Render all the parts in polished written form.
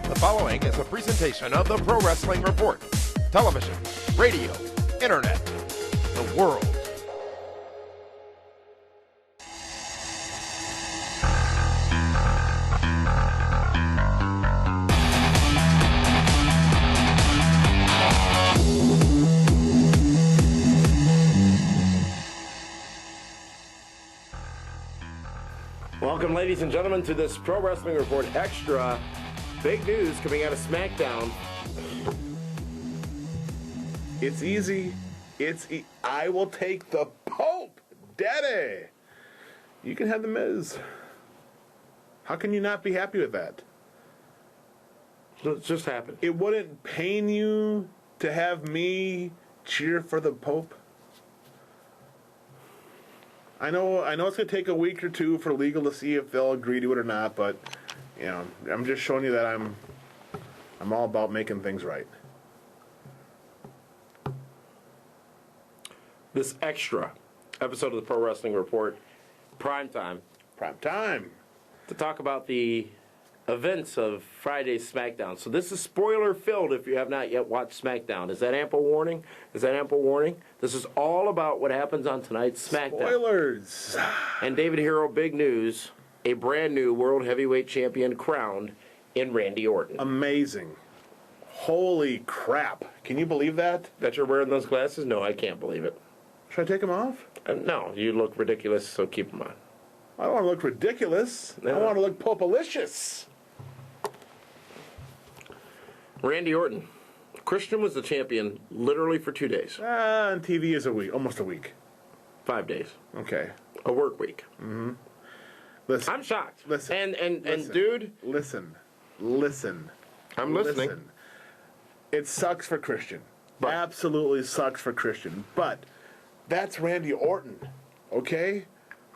The following is a presentation of the Pro Wrestling Report. Television, radio, internet, the world. Welcome, ladies and gentlemen, to this Pro Wrestling Report Extra. Big news coming out of Smackdown. It's easy. I will take the Pope, Daddy. You can have the Miz. How can you not be happy with that? It just happened. It wouldn't pain you to have me cheer for the Pope? I know it's going to take a week or two for legal to see if they'll agree to it or not, but you know, I'm just showing you that I'm all about making things right. This extra episode of the Pro Wrestling Report, Primetime, to talk about the events of Friday's SmackDown. So this is spoiler-filled if you have not yet watched SmackDown. Is that ample warning? This is all about what happens on tonight's SmackDown. Spoilers! And David Hero, big news, a brand new World Heavyweight Champion crowned in Randy Orton. Amazing. Holy crap. Can you believe that? That you're wearing those glasses? No, I can't believe it. Should I take them off? No, you look ridiculous, so keep them on. I don't want to look ridiculous. No. I want to look popalicious. Randy Orton. Christian was the champion literally for 2 days. On TV is a week, almost a week. 5 days. Okay. A work week. Mm-hmm. Listen. I'm shocked. Listen. And listen, dude. Listen. I'm listening. Listen. It sucks for Christian. But. Absolutely sucks for Christian. But that's Randy Orton. Okay?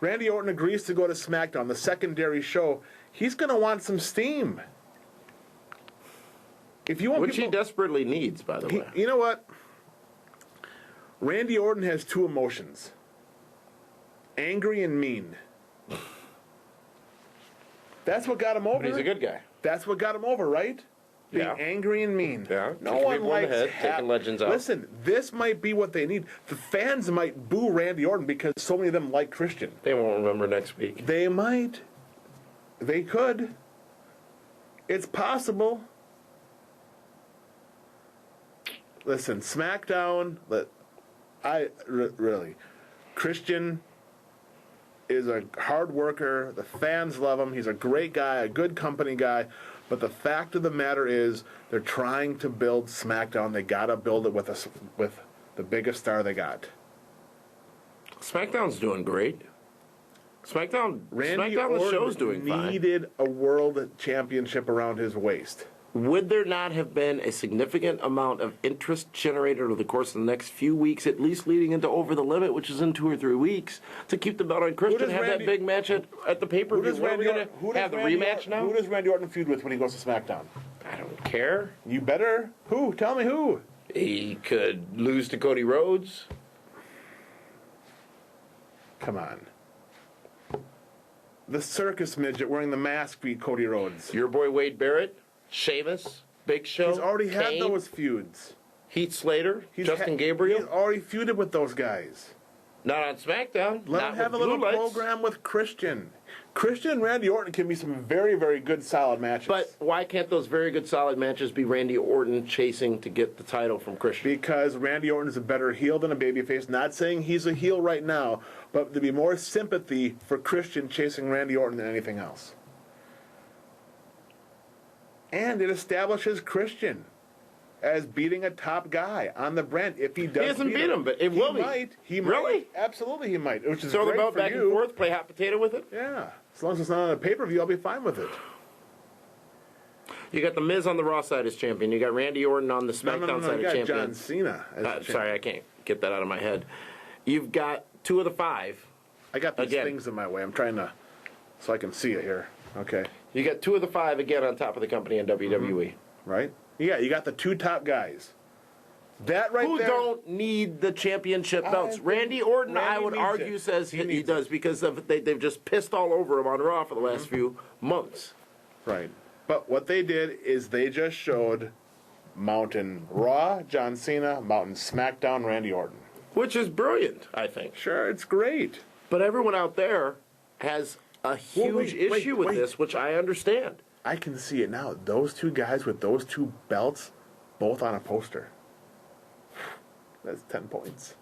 Randy Orton agrees to go to SmackDown, the secondary show. He's going to want some steam. If you want Which people, he desperately needs, by the way. You know what? Randy Orton has two emotions. Angry and mean. That's what got him over. But he's a good guy. That's what got him over, right? Being angry and mean. Yeah. No one likes taking legends out. Listen, this might be what they need. The fans might boo Randy Orton because so many of them like Christian. They won't remember next week. They might. They could. It's possible. Listen, SmackDown, really, Christian is a hard worker. The fans love him. He's a great guy, a good company guy. But the fact of the matter is, they're trying to build SmackDown. They gotta build it with the biggest star they got. SmackDown's doing great. SmackDown, Randy SmackDown, the show's Orton doing fine. needed a world championship around his waist. Would there not have been a significant amount of interest generated over the course of the next few weeks, at least leading into Over the Limit, which is in 2 or 3 weeks, to keep the belt on Christian, have that big match at the pay-per-view? Are we going to have the rematch now? Who does Randy Orton feud with when he goes to SmackDown? I don't care. You better. Who? Tell me who. He could lose to Cody Rhodes. Come on. The circus midget wearing the mask beat Cody Rhodes. Your boy Wade Barrett, Sheamus, Big Show. He's already had Kane, those feuds. Heath Slater, Justin Gabriel. He's already feuded with those guys. Not on SmackDown. Let him have a little program with Christian. Christian and Randy Orton can be some very, very good, solid matches. But why can't those very good, solid matches be Randy Orton chasing to get the title from Christian? Because Randy Orton is a better heel than a babyface. Not saying he's a heel right now, but there'd be more sympathy for Christian chasing Randy Orton than anything else. And it establishes Christian as beating a top guy on the brand. If he does, he hasn't beat him, but it will be. He might. Really? Absolutely, he might. Which is throw the great belt for back you. and forth, play hot potato with it. Yeah, as long as it's not on a pay-per-view, I'll be fine with it. You got the Miz on the Raw side as champion. You got Randy Orton on the SmackDown side you as got champion. John Cena as champion. Sorry, I can't get that out of my head. You've got 2 of the 5. I got these things in my way. I'm trying to, so I can see it here. Okay. You got 2 of the 5 again on top of the company in WWE. Right? Yeah, you got the 2 top guys. That right Who there. don't need the championship belts? Randy Orton, Randy I would needs argue, it. says He he needs does because they've just pissed all over him on Raw for the last few months. Right. But what they did is they just showed Mountain Raw, John Cena, Mountain SmackDown, Randy Orton. Which is brilliant, I think. Sure, it's great. But everyone out there has a huge issue with wait. this, which I understand. I can see it now. Those two guys with those two belts, both on a poster. That's 10 points.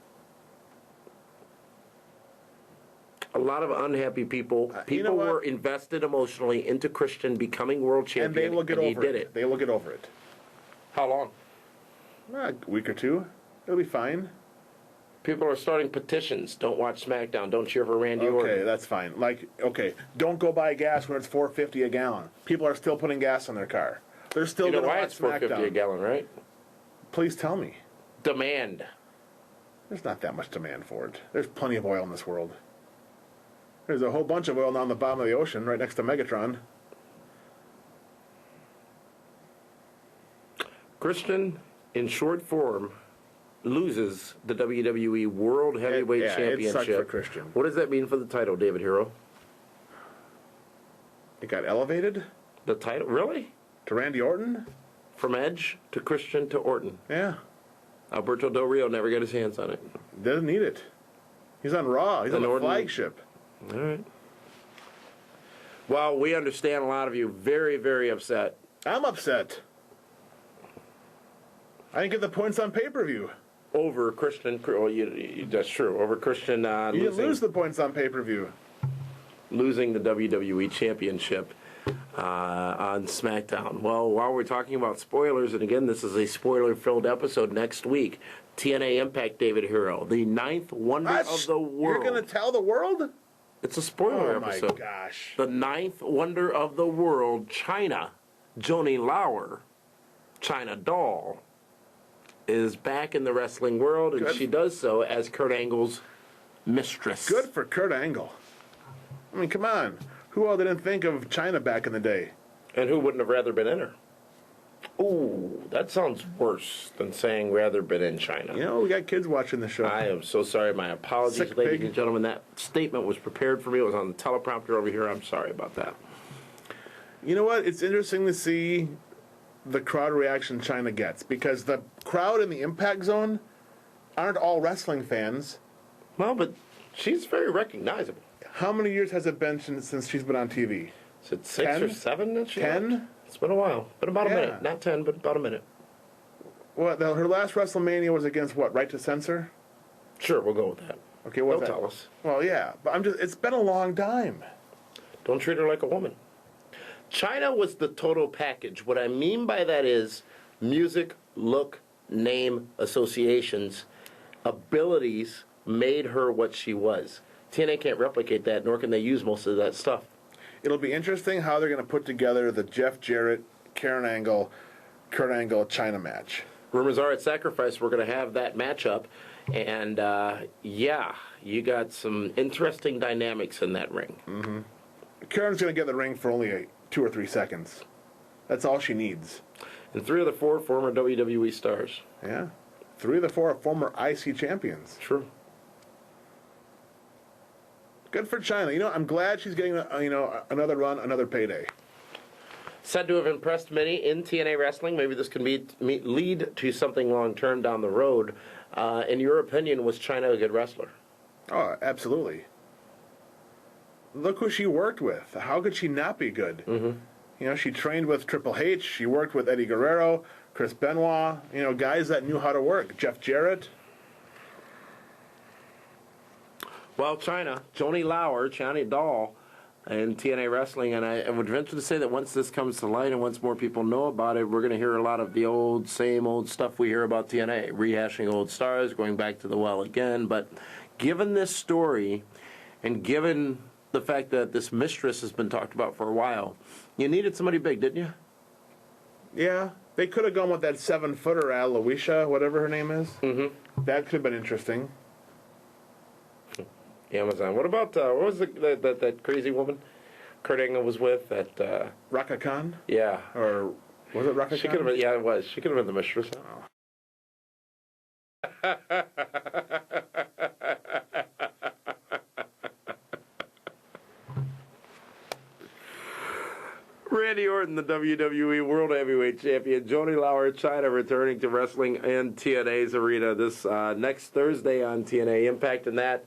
A lot of unhappy people. People were invested emotionally into Christian becoming world champion, And they will get over he did it. They will get over it. How long? A week or two. It'll be fine. People are starting petitions. Don't watch SmackDown. Don't cheer for Randy Orton. Okay, that's fine. Like, okay, don't go buy gas when it's $4.50 a gallon. People are still putting gas in their car. They're still You know going to why watch it's $4.50 a SmackDown. gallon, right? Please tell me. Demand. There's not that much demand for it. There's plenty of oil in this world. There's a whole bunch of oil down the bottom of the ocean right next to Megatron. Christian, in short form, loses the WWE World Heavyweight It Championship. sucked for Christian. What does that mean for the title, David Hero? It got elevated The title? Really? to Randy Orton? From Edge to Christian to Orton. Yeah. Alberto Del Rio never got his hands on it. Doesn't need it. He's on Raw. He's on the Orton- flagship. All right. Well, we understand a lot of you very, very upset. I'm upset. I didn't get the points on pay-per-view. Over Christian, well, that's true. Over Christian You didn't lose the points on pay-per-view. losing the WWE Championship on SmackDown. Well, while we're talking about spoilers, and again, this is a spoiler-filled episode next week, TNA Impact, David Hero, the ninth wonder of the world. You're going to tell the world? It's a spoiler Oh, my episode. gosh. The ninth wonder of the world, China, Joni Lauer, China Doll, is back in the wrestling world, and Good. she does so as Kurt Angle's mistress. Good for Kurt Angle. I mean, come on. Who all didn't think of China back in the day? And who wouldn't have rather been in her? Ooh, that sounds worse than saying rather been in China. You know, we got kids watching the show. I am so sorry. My apologies, Sick ladies pig. and gentlemen. That statement was prepared for me. It was on the teleprompter over here. I'm sorry about that. You know what? It's interesting to see the crowd reaction China gets, because the crowd in the Impact Zone aren't all wrestling fans. Well, but she's very recognizable. How many years has it been since she's been on TV? Is it 6 10? or 7 that she 10? left? It's been a while. Been about a Yeah. minute. Not 10, but about a minute. Her last WrestleMania was against what? Right to Censor? Sure, we'll go with that. Okay, what's They'll that? tell us. Well, yeah, but it's been a long time. Don't treat her like a woman. China was the total package. What I mean by that is music, look, name, associations, abilities made her what she was. TNA can't replicate that, nor can they use most of that stuff. It'll be interesting how they're going to put together the Jeff Jarrett, Karen Angle, Kurt Angle China match. Rumors are at Sacrifice we're going to have that matchup. And, yeah, you got some interesting dynamics in that ring. Karen's going to get the ring for only 2 or 3 seconds. That's all she needs. And 3 of the 4 former WWE stars. Yeah. 3 of the 4 are former IC champions. True. Good for China. You know, I'm glad she's getting another run, another payday. Said to have impressed many in TNA wrestling. Maybe this can lead to something long-term down the road. In your opinion, was China a good wrestler? Oh, absolutely. Look who she worked with. How could she not be good? Mm-hmm. You know, she trained with Triple H. She worked with Eddie Guerrero, Chris Benoit. You know, guys that knew how to work. Jeff Jarrett. Well, China, Joni Lauer, China Doll, in TNA wrestling, and I would venture to say that once this comes to light and once more people know about it, we're going to hear a lot of the same old stuff we hear about TNA, rehashing old stars, going back to the well again. But given this story, and given the fact that this mistress has been talked about for a while, you needed somebody big, didn't you? Yeah. They could have gone with that 7-footer, Aloysia, whatever her name is. Mm-hmm. That could have been interesting. Amazon. What about, what was that crazy woman Kurt Angle was with? Raka Khan? Yeah. Or was it Raka She Khan? could have been, yeah, it was. She could have been the mistress. Randy Orton, the WWE World Heavyweight Champion. Joni Lauer, China, returning to wrestling in TNA's arena this next Thursday on TNA Impact. And that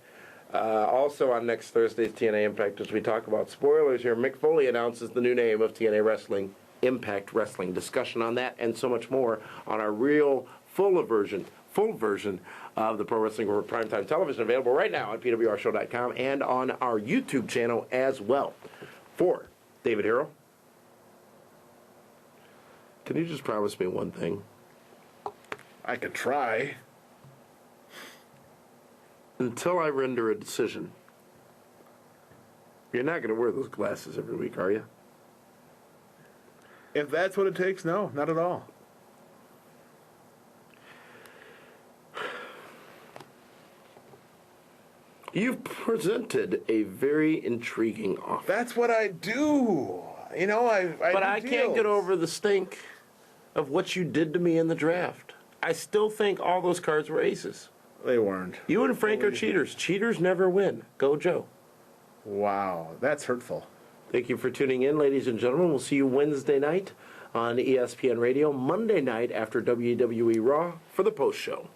also on next Thursday's TNA Impact, as we talk about spoilers here, Mick Foley announces the new name of TNA Wrestling, Impact Wrestling. Discussion on that and so much more on our full version of the Pro Wrestling Report Primetime Television, available right now on pwrshow.com and on our YouTube channel as well. For David Hero, can you just promise me one thing? I could try. Until I render a decision, you're not going to wear those glasses every week, are you? If that's what it takes, no, not at all. You've presented a very intriguing offer. That's what I do. You know, But I can't get over the stink of what you did to me in the draft. I still think all those cards were aces. They weren't. You and Frank are cheaters. Cheaters never win. Go, Joe. Wow, that's hurtful. Thank you for tuning in, ladies and gentlemen. We'll see you Wednesday night on ESPN Radio, Monday night after WWE Raw for the post show.